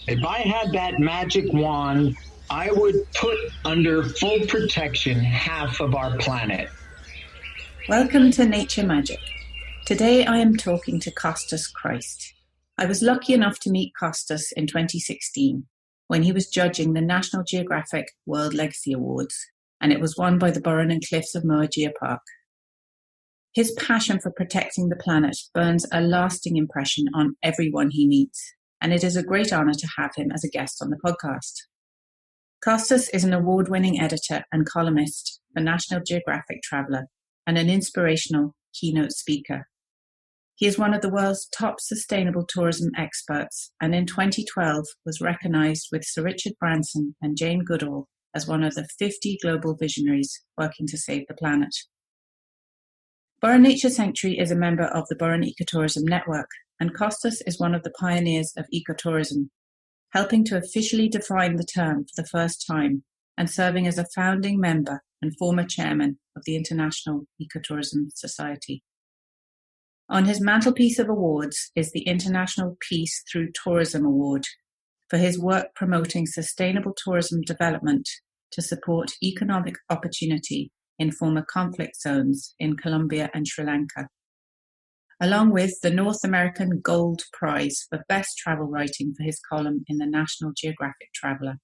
If I had that magic wand, I would put under full protection half of our planet. Welcome to Nature Magic. Today I am talking to Costas Christ. I was lucky enough to meet Costas in 2016 when he was judging the National Geographic World Legacy Awards, and it was won by the Burren and Cliffs of Moher Geopark. His passion for protecting the planet burns a lasting impression on everyone he meets, and it is a great honour to have him as a guest on the podcast. Costas is an award-winning editor and columnist for National Geographic Traveller and an inspirational keynote speaker. He is one of the world's top sustainable tourism experts, and in 2012 was recognised with Sir Richard Branson and Jane Goodall as one of the 50 global visionaries working to save the planet. Burren Nature Sanctuary is a member of the Burren Ecotourism Network, and Costas is one of the pioneers of ecotourism, helping to officially define the term for the first time and serving as a founding member and former chairman of the International Ecotourism Society. On his mantelpiece of awards is the International Peace Through Tourism Award for his work promoting sustainable tourism development to support economic opportunity in former conflict zones in Colombia and Sri Lanka, along with the North American Gold Prize for Best Travel Writing for his column in the National Geographic Traveller.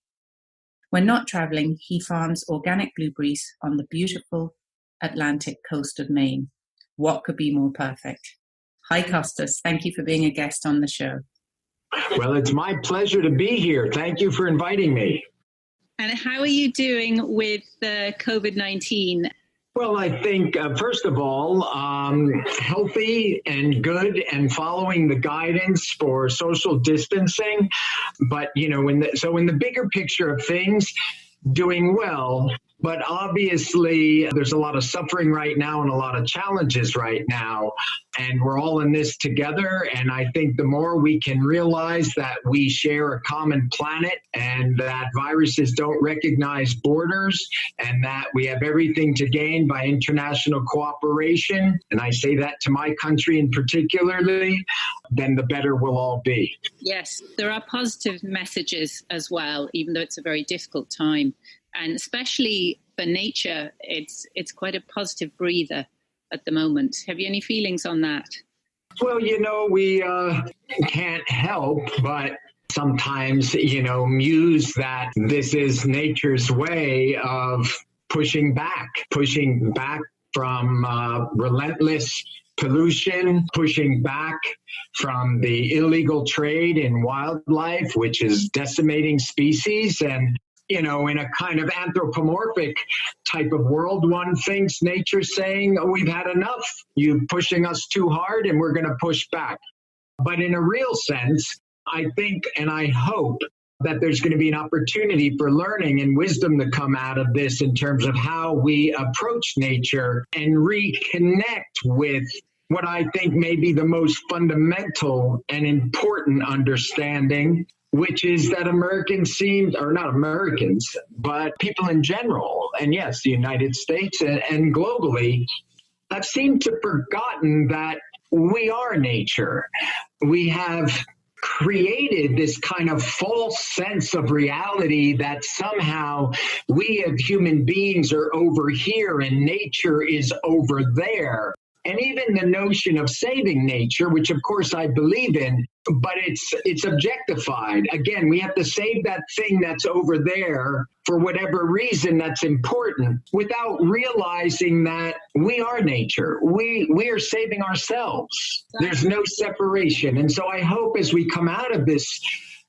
When not travelling, he farms organic blueberries on the beautiful Atlantic coast of Maine. What could be more perfect? Hi, Costas. Thank you for being a guest on the show. Well, it's my pleasure to be here. Thank you for inviting me. And how are you doing with COVID-19? Well, I think, first of all, healthy and good and following the guidance for social distancing. But, in the bigger picture of things, doing well. But obviously, there's a lot of suffering right now and a lot of challenges right now. And we're all in this together. And I think the more we can realize that we share a common planet and that viruses don't recognize borders and that we have everything to gain by international cooperation, and I say that to my country in particularly, then the better we'll all be. Yes, there are positive messages as well, even though it's a very difficult time. And especially for nature, it's quite a positive breather at the moment. Have you any feelings on that? Well, we can't help but sometimes, muse that this is nature's way of pushing back from relentless pollution, pushing back from the illegal trade in wildlife, which is decimating species. And in a kind of anthropomorphic type of world, one thinks nature's saying, we've had enough. You're pushing us too hard and we're going to push back. But in a real sense, I think and I hope that there's going to be an opportunity for learning and wisdom to come out of this in terms of how we approach nature and reconnect with what I think may be the most fundamental and important understanding, which is that Americans not Americans, but people in general, and yes, the United States and globally, have seemed to have forgotten that we are nature. We have created this kind of false sense of reality that somehow we as human beings are over here and nature is over there. And even the notion of saving nature, which of course I believe in, but it's objectified. Again, we have to save that thing that's over there for whatever reason that's important without realizing that we are nature. We are saving ourselves. There's no separation. And so I hope as we come out of this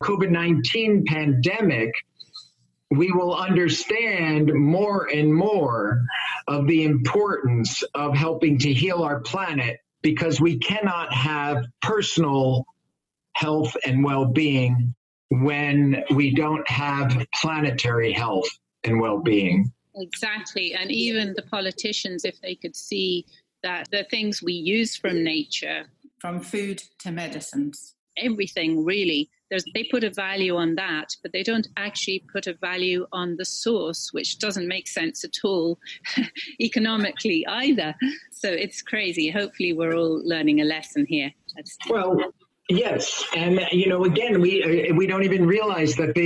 COVID-19 pandemic, we will understand more and more of the importance of helping to heal our planet, because we cannot have personal health and well-being when we don't have planetary health and well-being. Exactly. And even the politicians, if they could see that the things we use from nature, from food to medicines, everything really, they put a value on that, but they don't actually put a value on the source, which doesn't make sense at all economically either. So it's crazy. Hopefully we're all learning a lesson here. Well, Yes, and again, we don't even realize that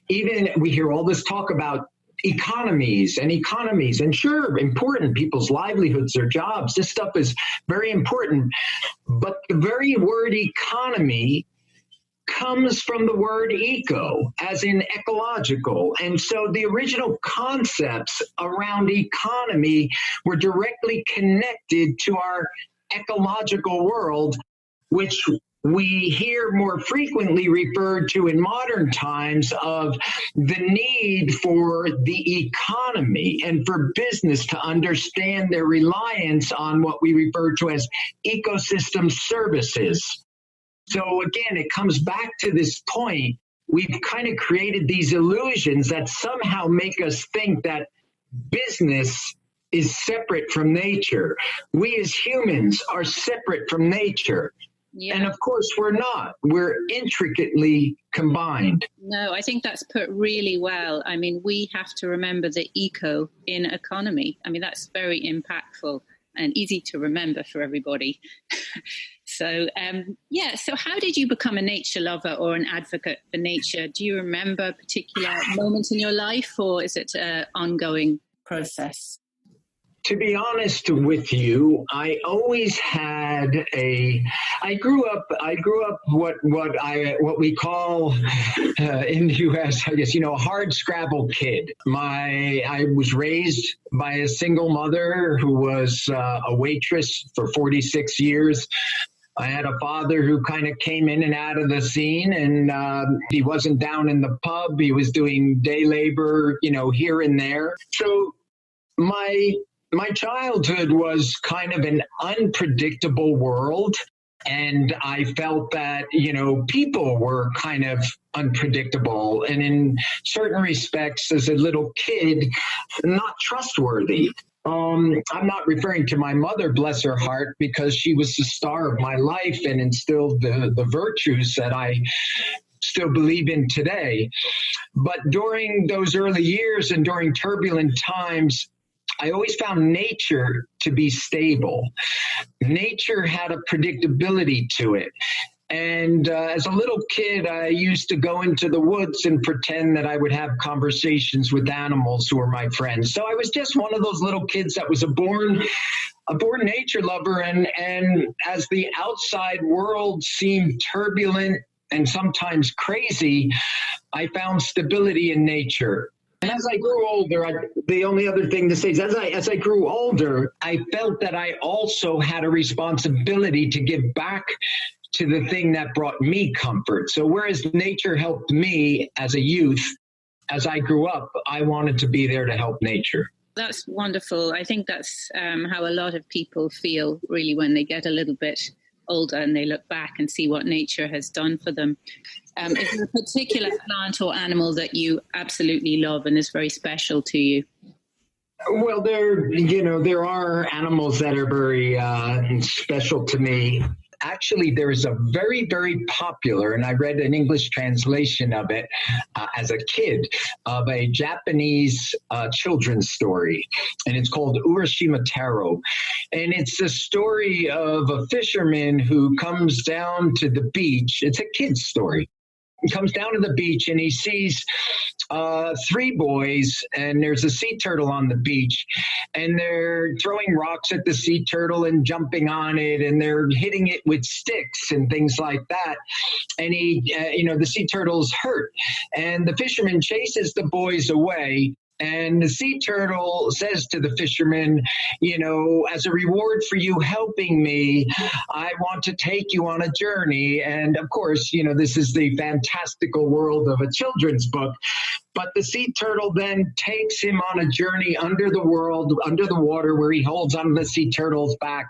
even we hear all this talk about economies, and sure, important, people's livelihoods, their jobs. This stuff is very important, but the very word economy comes from the word eco, as in ecological. And so the original concepts around economy were directly connected to our ecological world, which we hear more frequently referred to in modern times of the need for the economy and for business to understand their reliance on what we refer to as ecosystem services. So again, it comes back to this point. We've kind of created these illusions that somehow make us think that business is separate from nature. We as humans are separate from nature. Yeah. And of course, we're not. We're intricately combined. No, I think that's put really well. I mean, we have to remember the eco in economy. I mean, that's very impactful and easy to remember for everybody. So how did you become a nature lover or an advocate for nature? Do you remember a particular moment in your life, or is it an ongoing process? To be honest with you, I always had I grew up what we call in the U.S., I guess, a hard scrabble kid. I was raised by a single mother who was a waitress for 46 years. I had a father who kind of came in and out of the scene, and he wasn't down in the pub. He was doing day labor, here and there. So my childhood was kind of an unpredictable world, and I felt that, people were kind of unpredictable, and in certain respects, as a little kid, not trustworthy. I'm not referring to my mother, bless her heart, because she was the star of my life and instilled the virtues that I still believe in today. But during those early years and during turbulent times, I always found nature to be stable. Nature had a predictability to it. And as a little kid, I used to go into the woods and pretend that I would have conversations with animals who were my friends. So I was just one of those little kids that was a born nature lover. And as the outside world seemed turbulent and sometimes crazy, I found stability in nature. And as I grew older, the only other thing to say is as I grew older, I felt that I also had a responsibility to give back to the thing that brought me comfort. So whereas nature helped me as a youth, as I grew up, I wanted to be there to help nature. That's wonderful. I think that's how a lot of people feel really when they get a little bit older and they look back and see what nature has done for them. Is there a particular plant or animal that you absolutely love and is very special to you? Well, there are animals that are very special to me. Actually, there is a very, very popular, and I read an English translation of it as a kid, of a Japanese children's story, and it's called Urashim Taro. And it's the story of a fisherman who comes down to the beach. It's a kid's story. He comes down to the beach and he sees three boys, and there's a sea turtle on the beach, and they're throwing rocks at the sea turtle and jumping on it, and they're hitting it with sticks and things like that. And the sea turtle's hurt, and the fisherman chases the boys away. And the sea turtle says to the fisherman, as a reward for you helping me, I want to take you on a journey. And of course, this is the fantastical world of a children's book. But the sea turtle then takes him on a journey under the water, where he holds onto the sea turtle's back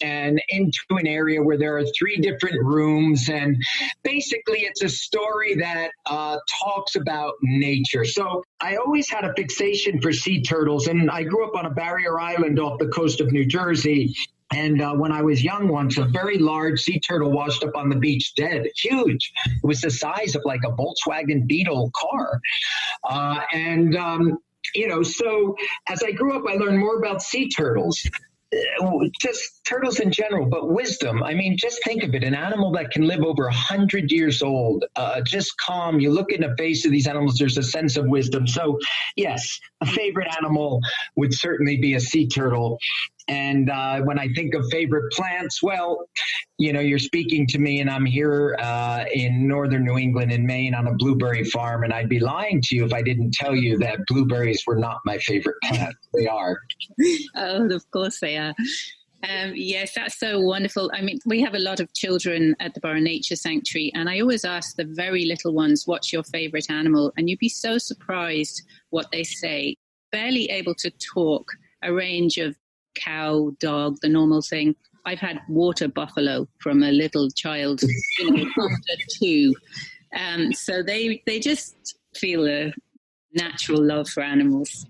and into an area where there are three different rooms. And basically, it's a story that talks about nature. So I always had a fixation for sea turtles, and I grew up on a barrier island off the coast of New Jersey. And when I was young once, a very large sea turtle washed up on the beach dead, huge. It was the size of like a Volkswagen Beetle car. So as I grew up, I learned more about sea turtles. just turtles in general, but wisdom. I mean, just think of it, an animal that can live over 100 years old, just calm. You look in the face of these animals, there's a sense of wisdom. So yes, a favorite animal would certainly be a sea turtle. And when I think of favorite plants, well, you're speaking to me, and I'm here in northern New England in Maine on a blueberry farm, and I'd be lying to you if I didn't tell you that blueberries were not my favorite plant. They are. Oh, of course they are. Yes, that's so wonderful. I mean, we have a lot of children at the Burren Nature Sanctuary, and I always ask the very little ones, what's your favorite animal? And you'd be so surprised what they say. Barely able to talk, a range of cow, dog, the normal thing. I've had water buffalo from a little child, under 2. So they just feel a natural love for animals.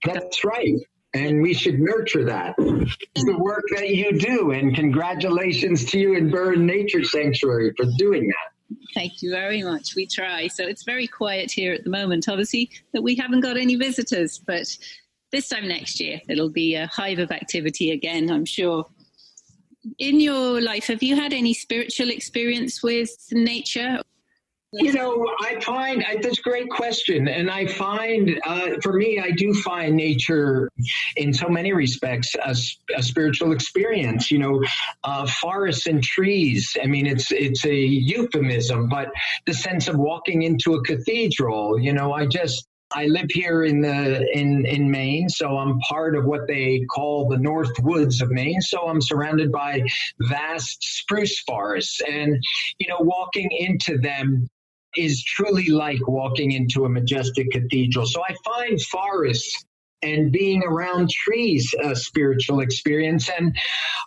That's right. And we should nurture that. It's the work that you do. And congratulations to you and Burren Nature Sanctuary for doing that. Thank you very much. We try. So it's very quiet here at the moment, obviously, that we haven't got any visitors. But this time next year, it'll be a hive of activity again, I'm sure. In your life, have you had any spiritual experience with nature? I find that's a great question. And I find, for me, I do find nature in so many respects a spiritual experience. Forests and trees. I mean, it's a euphemism, but the sense of walking into a cathedral, I live here in Maine, so I'm part of what they call the North Woods of Maine. So I'm surrounded by vast spruce forests, and walking into them is truly like walking into a majestic cathedral. So I find forests and being around trees a spiritual experience. And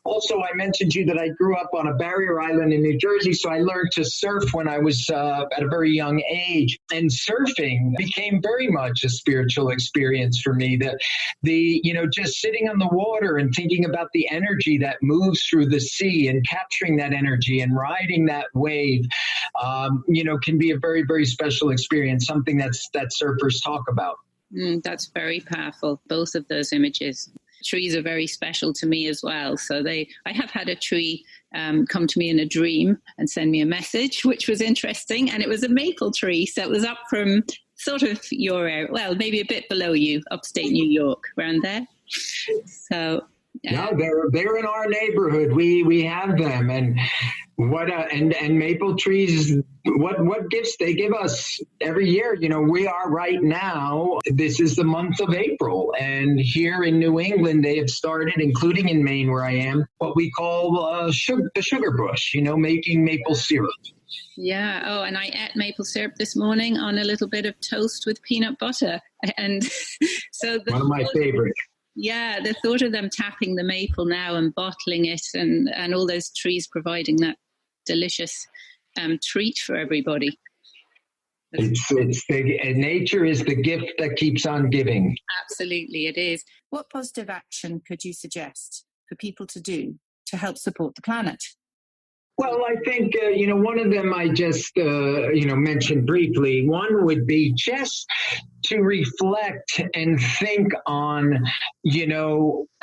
also, I mentioned to you that I grew up on a barrier island in New Jersey, so I learned to surf when I was at a very young age. And surfing became very much a spiritual experience for me. Just sitting on the water and thinking about the energy that moves through the sea and capturing that energy and riding that wave, can be a very, very special experience, something that surfers talk about. That's very powerful, both of those images. Trees are very special to me as well. So I have had a tree come to me in a dream and send me a message, which was interesting. And it was a maple tree. So it was up from sort of your area, well, maybe a bit below you, upstate New York, around there. So no, they're in our neighborhood. We have them, and and maple trees. What gifts they give us every year. We are right now. This is the month of April, and here in New England, they have started, including in Maine, where I am, what we call the sugar bush. Making maple syrup. Yeah. Oh, and I ate maple syrup this morning on a little bit of toast with peanut butter, and so one of my favorites. Yeah, the thought of them tapping the maple now and bottling it, and all those trees providing that delicious treat for everybody. Nature is the gift that keeps on giving. Absolutely, it is. What positive action could you suggest for people to do to help support the planet? Well, I think, one of them I just, mentioned briefly. One would be just to reflect and think on,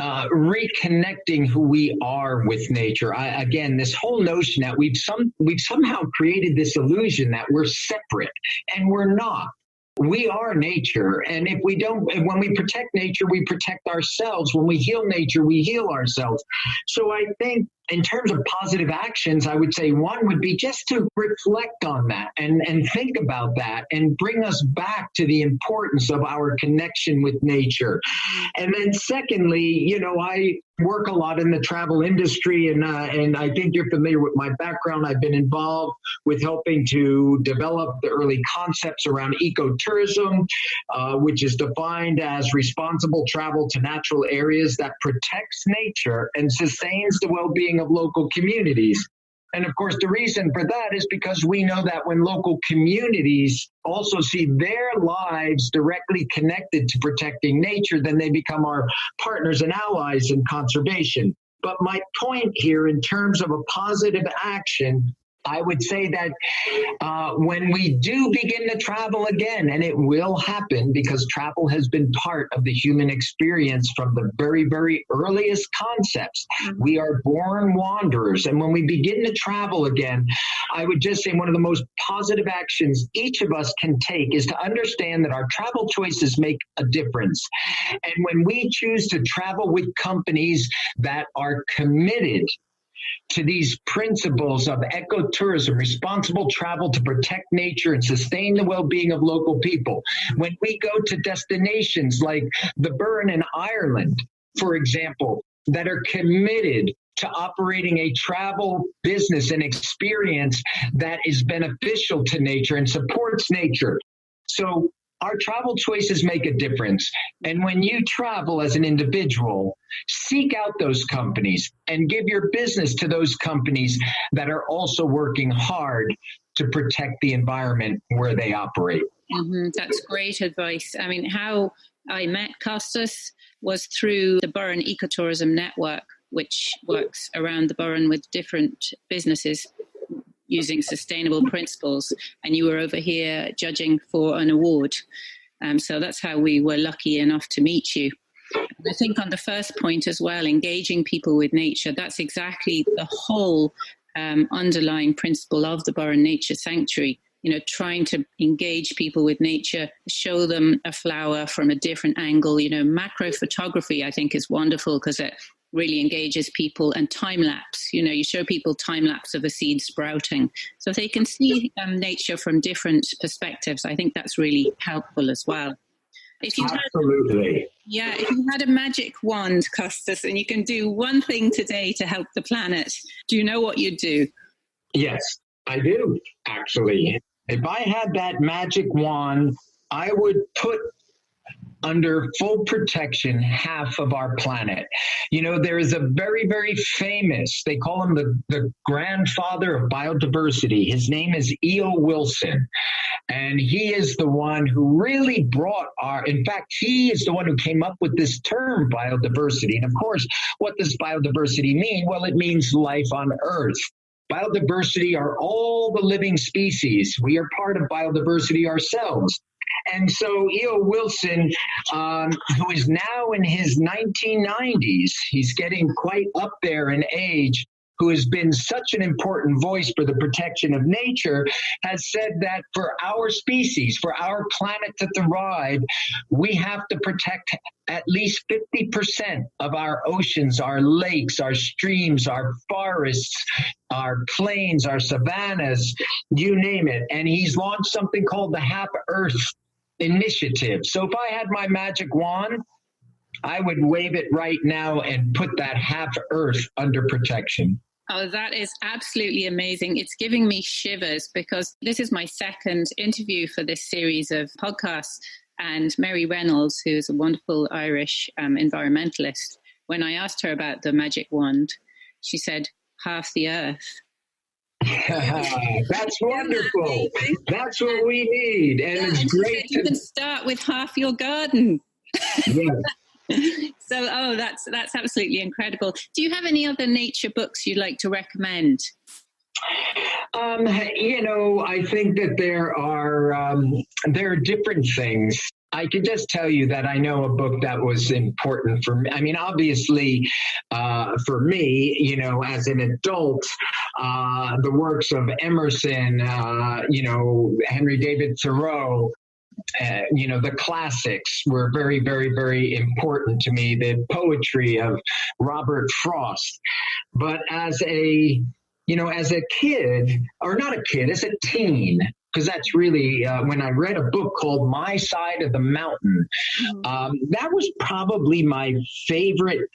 reconnecting who we are with nature. Again, this whole notion that we've somehow created this illusion that we're separate, and we're not. We are nature, and when we protect nature, we protect ourselves. When we heal nature, we heal ourselves. So I think in terms of positive actions, I would say one would be just to reflect on that and think about that and bring us back to the importance of our connection with nature. And then secondly, I work a lot in the travel industry, and I think you're familiar with my background. I've been involved with helping to develop the early concepts around ecotourism, which is defined as responsible travel to natural areas that protects nature and sustains the well-being of local communities. And of course, the reason for that is because we know that when local communities also see their lives directly connected to protecting nature, then they become our partners and allies in conservation. But my point here, in terms of a positive action, I would say that when we do begin to travel again, and it will happen because travel has been part of the human experience from the very, very earliest concepts. We are born wanderers. And when we begin to travel again, I would just say one of the most positive actions each of us can take is to understand that our travel choices make a difference. And when we choose to travel with companies that are committed to these principles of ecotourism, responsible travel to protect nature and sustain the well-being of local people. When we go to destinations like the Burren in Ireland, for example, that are committed to operating a travel business and experience that is beneficial to nature and supports nature. So our travel choices make a difference. And when you travel as an individual, seek out those companies and give your business to those companies that are also working hard to protect the environment where they operate. That's great advice. I mean, how I met Costas was through the Burren Ecotourism Network, which works around the Burren with different businesses using sustainable principles, and you were over here judging for an award. So that's how we were lucky enough to meet you. And I think on the first point as well, engaging people with nature, that's exactly the whole underlying principle of the Burren Nature Sanctuary. You know, trying to engage people with nature, show them a flower from a different angle. You know, macro photography, I think, is wonderful because it really engages people, and time lapse. You know, you show people time lapse of a seed sprouting so they can see nature from different perspectives. I think that's really helpful as well. If you Absolutely. If you had a magic wand, Costas, and you can do one thing today to help the planet, do you know what you'd do? Yes, I do, actually. If I had that magic wand, I would put under full protection half of our planet. You know, there is a very, very famous, they call him the grandfather of biodiversity. His name is E.O. Wilson. And he is the one who really brought in fact, he is the one who came up with this term biodiversity. And of course, what does biodiversity mean? Well, it means life on Earth. Biodiversity are all the living species. We are part of biodiversity ourselves. And so E.O. Wilson, who is now in his 1990s, he's getting quite up there in age, who has been such an important voice for the protection of nature, has said that for our species, for our planet to thrive, we have to protect at least 50% of our oceans, our lakes, our streams, our forests, our plains, our savannas, you name it. And he's launched something called the Half Earth Initiative. So if I had my magic wand, I would wave it right now and put that half Earth under protection. Oh, that is absolutely amazing. It's giving me shivers because this is my second interview for this series of podcasts. And Mary Reynolds, who is a wonderful Irish environmentalist, when I asked her about the magic wand, she said, half the Earth. That's wonderful. That's what we need. And it's great. You can start with half your garden. Yes. So, that's absolutely incredible. Do you have any other nature books you'd like to recommend? You know, I think that there are different things. I can just tell you that I know a book that was important for me. I mean, obviously, for me, you know, as an adult, the works of Emmerson, you know, Henry David Thoreau, you know, the classics were very, very, very important to me. The poetry of Robert Frost. But as a kid, or not a kid, as a teen, because that's really when I read a book called My Side of the Mountain, that was probably my favorite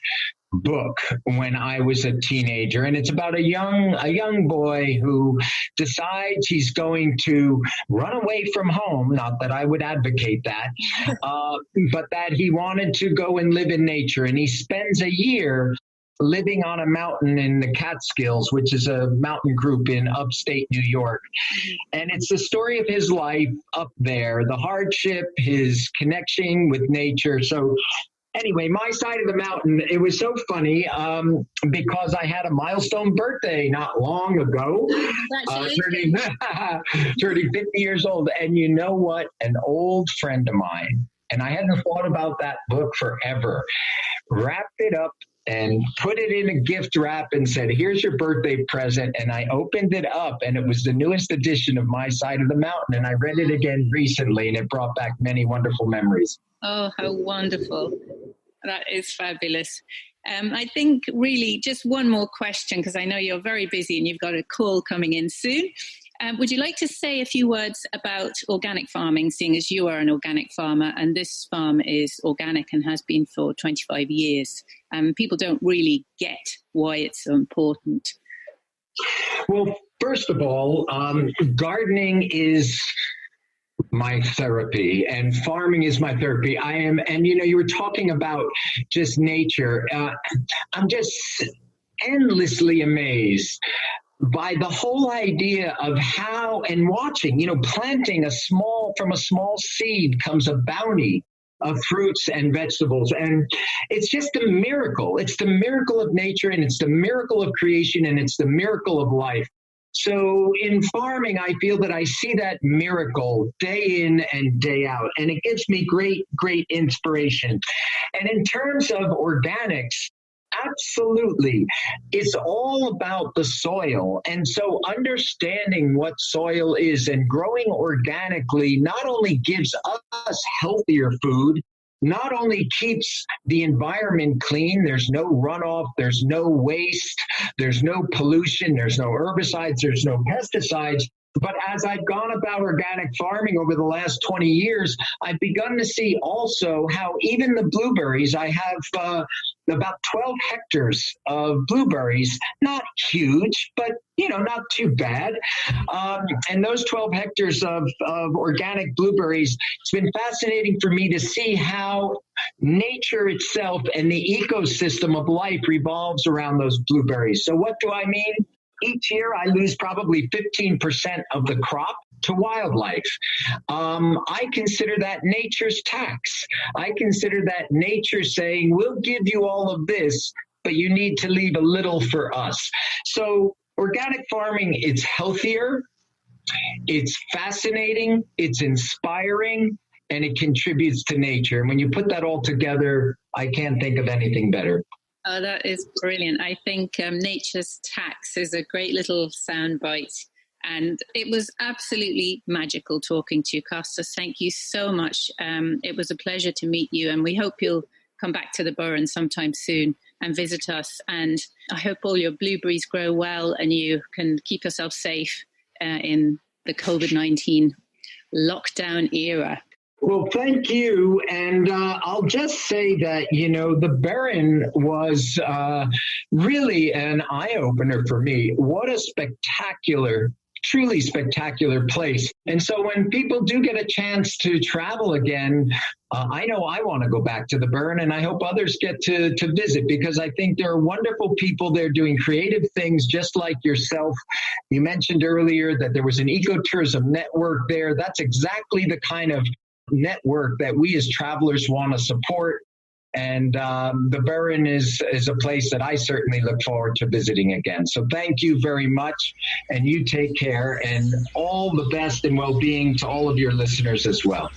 book when I was a teenager. And it's about a young boy who decides he's going to run away from home. Not that I would advocate that, but that he wanted to go and live in nature. And he spends a year living on a mountain in the Catskills, which is a mountain group in upstate New York. And it's the story of his life up there, the hardship, his connection with nature. So Anyway, my side of the mountain, it was so funny because I had a milestone birthday not long ago, turning 50 years old. And you know what? An old friend of mine, and I hadn't thought about that book forever, wrapped it up and put it in a gift wrap and said, here's your birthday present. And I opened it up, and it was the newest edition of My Side of the Mountain. And I read it again recently, and it brought back many wonderful memories. Oh, how wonderful. That is fabulous. I think really just one more question, because I know you're very busy and you've got a call coming in soon. Would you like to say a few words about organic farming, seeing as you are an organic farmer and this farm is organic and has been for 25 years? People don't really get why it's so important. Well, first of all, gardening is my therapy and farming is my therapy. And you were talking about just nature. I'm just endlessly amazed by the whole idea of how, and watching, planting from a small seed comes a bounty of fruits and vegetables. And it's just a miracle. It's the miracle of nature, and it's the miracle of creation, and it's the miracle of life. So in farming, I feel that I see that miracle day in and day out, and it gives me great, great inspiration. And in terms of organics, absolutely. It's all about the soil. And so understanding what soil is and growing organically not only gives us healthier food, not only keeps the environment clean, there's no runoff, there's no waste, there's no pollution, there's no herbicides, there's no pesticides. But as I've gone about organic farming over the last 20 years, I've begun to see also how even the blueberries, I have about 12 hectares of blueberries, not huge, but, not too bad. And those 12 hectares of organic blueberries, it's been fascinating for me to see how nature itself and the ecosystem of life revolves around those blueberries. So what do I mean? Each year, I lose probably 15% of the crop to wildlife. I consider that nature's tax. I consider that nature saying, we'll give you all of this, but you need to leave a little for us. So organic farming, it's healthier, it's fascinating, it's inspiring, and it contributes to nature. And when you put that all together, I can't think of anything better. Oh, that is brilliant. I think nature's tax is a great little soundbite. And it was absolutely magical talking to you, Costas. Thank you so much. It was a pleasure to meet you. And we hope you'll come back to the Burren sometime soon and visit us. And I hope all your blueberries grow well and you can keep yourself safe in the COVID-19 lockdown era. Well, thank you. And I'll just say that, the Burren was really an eye-opener for me. What a truly spectacular place. And so when people do get a chance to travel again, I know I want to go back to the Burren, and I hope others get to visit, because I think there are wonderful people there doing creative things just like yourself. You mentioned earlier that there was an ecotourism network there. That's exactly the kind of network that we as travelers want to support. And the Burren is a place that I certainly look forward to visiting again. So thank you very much, and you take care, and all the best and well-being to all of your listeners as well.